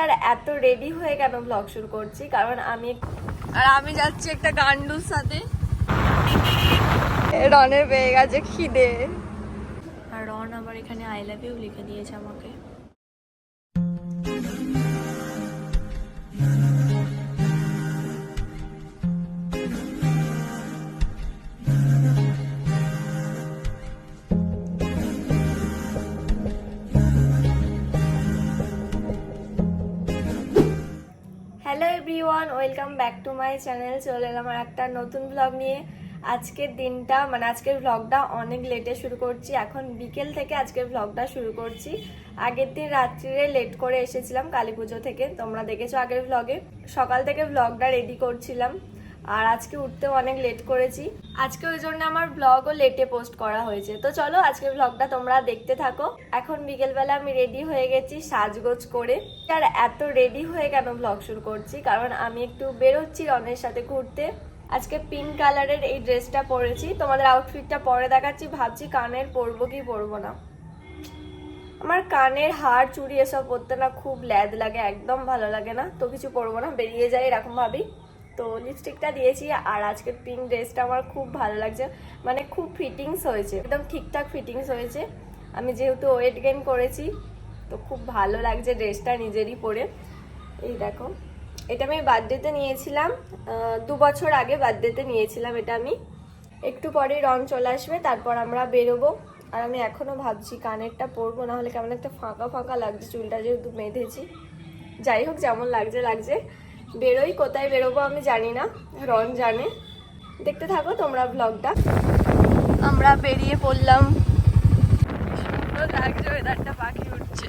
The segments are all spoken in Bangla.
আর এত রেডি হয়ে কেন ব্লগ শুরু করছি কারণ আমি যাচ্ছি একটা গান্ডুর সাথে। রনের পেয়ে গেছে খিদে, আর রন আমার এখানে আই লাভ ইউ লিখে দিয়েছে আমাকে। Hello everyone, welcome back to my channel. চলে এলাম আমার একটা নতুন ব্লগ নিয়ে। আজকের দিনটা আজকের ব্লগটা অনেক লেটে শুরু করছি। এখন বিকেল থেকে আজকের ব্লগটা শুরু করছি। আগের দিন রাত্রিরে লেট করে এসেছিলাম কালী পুজো থেকে, তোমরা দেখেছো আগের ব্লগে। সকাল থেকে ব্লগটা রেডি করছিলাম, আর আজকে উঠতেও অনেক লেট করেছি। আজকে ওই জন্য আমার ব্লগও লেটে পোস্ট করা হয়েছে। তো চলো আজকের ব্লগটা তোমরা দেখতে থাকো। এখন বিকেলবেলা আমি রেডি হয়ে গেছি সাজগোজ করে। আর এত রেডি হয়ে কেন ব্লগ শুরু করছি কারণ আমি একটু বেরোচ্ছি রনের সাথে ঘুরতে। আজকে পিঙ্ক কালারের এই ড্রেসটা পরেছি, তোমাদের আউটফিটটা পরে দেখাচ্ছি। ভাবছি কানের পরবো কি পরবো না। আমার কানের হার চুড়ি এসব পরতে না খুব ল্যাদ লাগে, একদম ভালো লাগে না। তো কিছু পরবো না, বেরিয়ে যায় এরকম ভাবি। তো লিপস্টিকটা দিয়েছি, আর আজকের পিঙ্ক ড্রেসটা আমার খুব ভালো লাগছে। খুব ফিটিংস হয়েছে, একদম ঠিকঠাক ফিটিংস হয়েছে। আমি যেহেতু ওয়েট গেইন করেছি, তো খুব ভালো লাগছে ড্রেসটা নিজেরই পরে। এই দেখো, এটা আমি বার্থডেতে নিয়েছিলাম, 2 বছর আগে বার্থডেতে নিয়েছিলাম এটা আমি। একটু পরেই রং চলে আসবে, তারপর আমরা বেরোবো। আর আমি এখনো ভাবছি কানেরটা পরবো, না হলে কেমন একটা ফাঁকা ফাঁকা লাগছে, চুলটা যেহেতু বেঁধেছি। যাই হোক, যেমন লাগছে লাগছে। বেরোই, কোথায় বেরোবো আমি জানি না, রন জানে। দেখতে থাকো তোমরা ব্লগটা। আমরা বেরিয়ে পড়লাম। সুন্দর লাগছে ওয়েদারটা, পাখি উঠছে।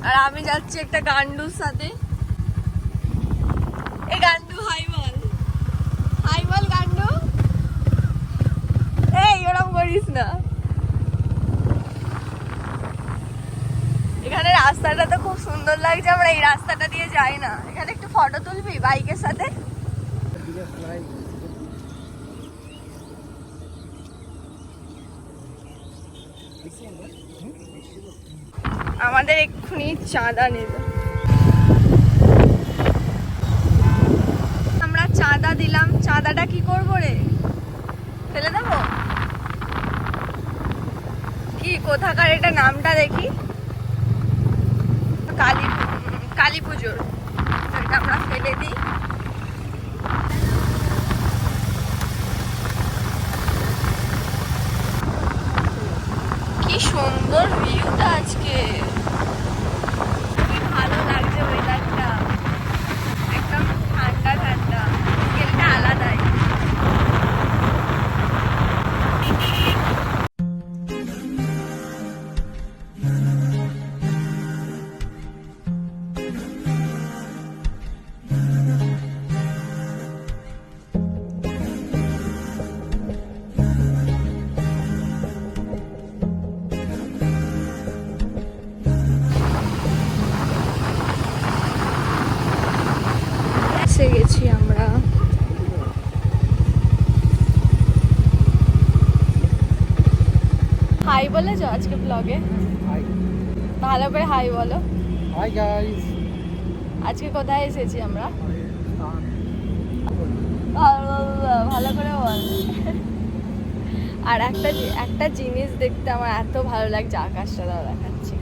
আর আমি যাচ্ছি একটা গান্ডুর সাথে। এই গান্ডু হাই বল, হাই বল গান্ডু। এই ওরকম করিস না। এখানে রাস্তাটা তো খুব সুন্দর লাগছে, আমরা এই রাস্তাটা দিয়ে যাই না। এখানে একটু ফটো তুলবি বাইকের সাথে? আমাদের এক্ষুনি চাঁদা নেবে। আমরা চাঁদা দিলাম, চাঁদাটা কি করবো রে? ফেলে দেবো? কি কোথাকার এটা নামটা দেখি? কালী পুজোর। এটা আমরা ফেলে দিই। কি সুন্দর ভিউটা আজকে, কি ভালো লাগছে ওয়েদারটা, একদম ঠান্ডা ঠান্ডা, বিকেলটা আলাদাই। এসে গেছি আমরা। হাই বলেছো আজকে ব্লগে? ভালো করে হাই বলো। Hi guys. আজকে কোথায় এসেছি আমরা? ভালো করে বল। আর একটা জিনিস দেখতে আমার এত ভালো লাগছে, আকাশটা দাও দেখাচ্ছি।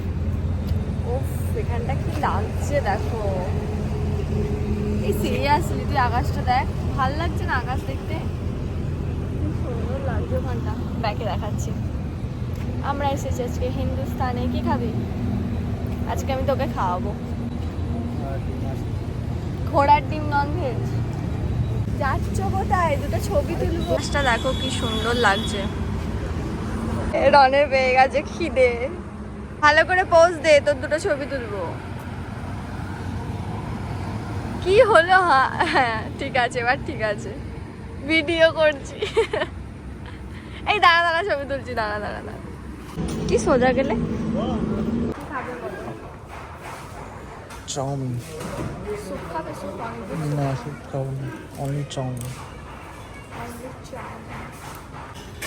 উফ, এখানটা কি লাগছে দেখো। এই সিরিয়াসলি তুই আকাশটা দেখ, ভালো লাগছে না আকাশ দেখতে? খুব সুন্দর লাগছে ওখানটা, ব্যাকে দেখাচ্ছি। আমরা এসেছি আজকে হিন্দুস্তানে। কি খাবি আজকে? আমি তোকে খাওয়াবো ঘোড়ার ডিম নন ভেজ। যাচ্ছ কোথায়? দুটো ছবি তুলবো। গাছটা দেখো কি সুন্দর লাগছে। রনের পেয়ে গেছে খিদে, ভালো করে পোজ দে, তোর দুটো ছবি তুলবো। কি হলো? হ্যাঁ ঠিক আছে, এবার ঠিক আছে, ভিডিও করছি। এই দাঁড়া দাঁড়া, ছবি তুলছি, দাঁড়া দাঁড়া দাঁড়া। কি সোজা গেলে? চাউমিন। স্যুপ খাবে? স্যুপ না, স্যুপ খাবো না, অনলি চাউমিন।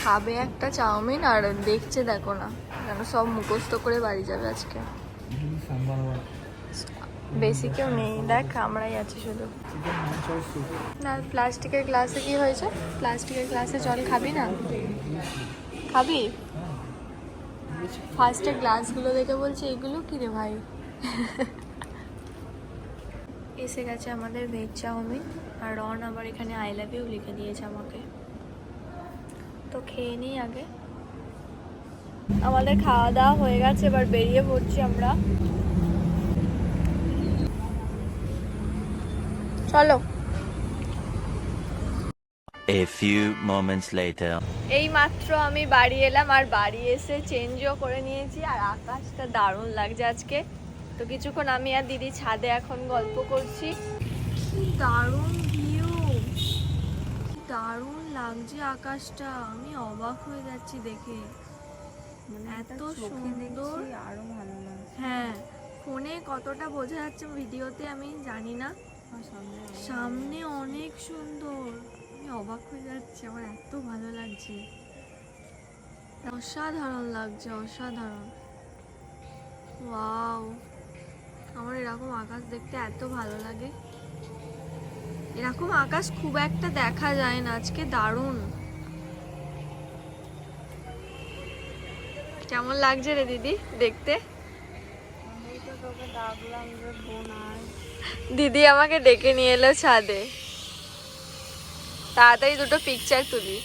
খাবে একটা চাউমিন, আর দেখছে দেখো না, যেন সব মুখস্থ করে বাড়ি যাবে আজকে। বেশি কেউ নেই, দেখ আমরাই আছি শুধু। চিকেন মাংস আর স্যুপ। না প্লাস্টিকের গ্লাসে কি হয়েছে? প্লাস্টিকের গ্লাসে জল খাবি না? খাবি? ফার্স্টে গ্লাসগুলো দেখে বলছে এগুলো কি রে ভাই। এসে গেছে আমাদের ভেজ চাউমিন, আর রন আবার এখানে আই লাভ ইউ লিখে দিয়েছে আমাকে। তো খেয়ে নিই আগে। আমাদের খাওয়া দাওয়া হয়ে গেছে, এবার বেরিয়ে পড়ছি আমরা। চলো। A few moments later. এই মাত্র আমি বাড়ি এলাম, আর বাড়ি এসে চেঞ্জও করে নিয়েছি, আর আকাশটা দারুণ লাগছে আজকে। তো কিছুক্ষণ আমি আর দিদি ছাদে এখন গল্প করছি। কি দারুণ ভিউ, কি দারুণ লাগছে আকাশটা, আমি অবাক হয়ে যাচ্ছি দেখে। এত সুন্দর, আরো ভালো লাগছে। হ্যাঁ ফোনে কতটা বোঝা যাচ্ছে ভিডিওতে আমি জানি না, সামনে অনেক সুন্দর। আমি অবাক হয়ে যাচ্ছি, আমার এত ভালো লাগছে, অসাধারণ লাগছে, অসাধারণ। ওয়াও, আমার এরকম আকাশ দেখতে এত ভালো লাগে। এরকম আকাশ খুব একটা দেখা যায় না, আজকে দারুণ। কেমন লাগছে রে দিদি দেখতে? আমি তো তোকে ডাকলাম যে বোন আয়। দিদি আমাকে ডেকে নিয়ে এলো ছাদে, তাড়াতাড়ি দুটো পিকচার তুলি।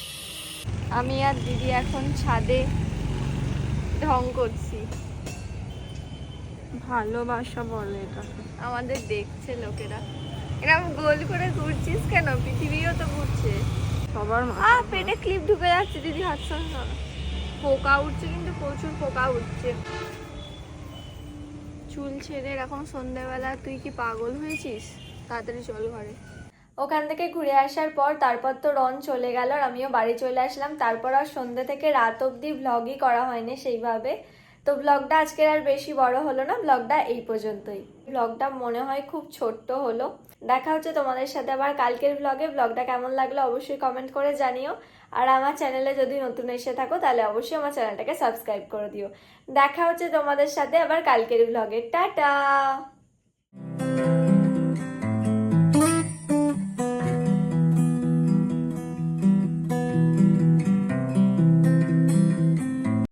আমি আর দিদি এখন ছাদে ঢং করছি। ভালোবাসা বলে এটাকে। আমাদের দেখছে লোকেরা। এরকম গোল করে ঘুরছিস কেন? পৃথিবীও তো ঘুরছে। সবার পেটে ক্লিপ ঢুকে যাচ্ছে দিদি, হাত সর না। পোকা উঠছে, কিন্তু প্রচুর পোকা উঠছে। চুল ছেড়ে এরকম সন্ধ্যাবেলা, তুই কি পাগল হয়েছিস? তাড়াতাড়ি চল ঘরে। ওখান থেকে ঘুরে আসার পর তারপর তো রন চলে গেল, আর আমিও বাড়ি চলে আসলাম। তারপর আর সন্ধ্যে থেকে রাত অবধি ভ্লগই করা হয়নি সেইভাবে। তো ব্লগটা আজকের আর বেশি বড় হলো না, ব্লগটা এই পর্যন্তই। ব্লগটা মনে হয় খুব ছোট্ট হলো। দেখা হচ্ছে তোমাদের সাথে আবার কালকের ব্লগে। ব্লগটা কেমন লাগলো অবশ্যই কমেন্ট করে জানিও। আর আমার চ্যানেলে যদি নতুন এসে থাকো তাহলে অবশ্যই আমার চ্যানেলটাকে সাবস্ক্রাইব করে দিও। দেখা হচ্ছে তোমাদের সাথে আবার কালকের ব্লগে। টাটা।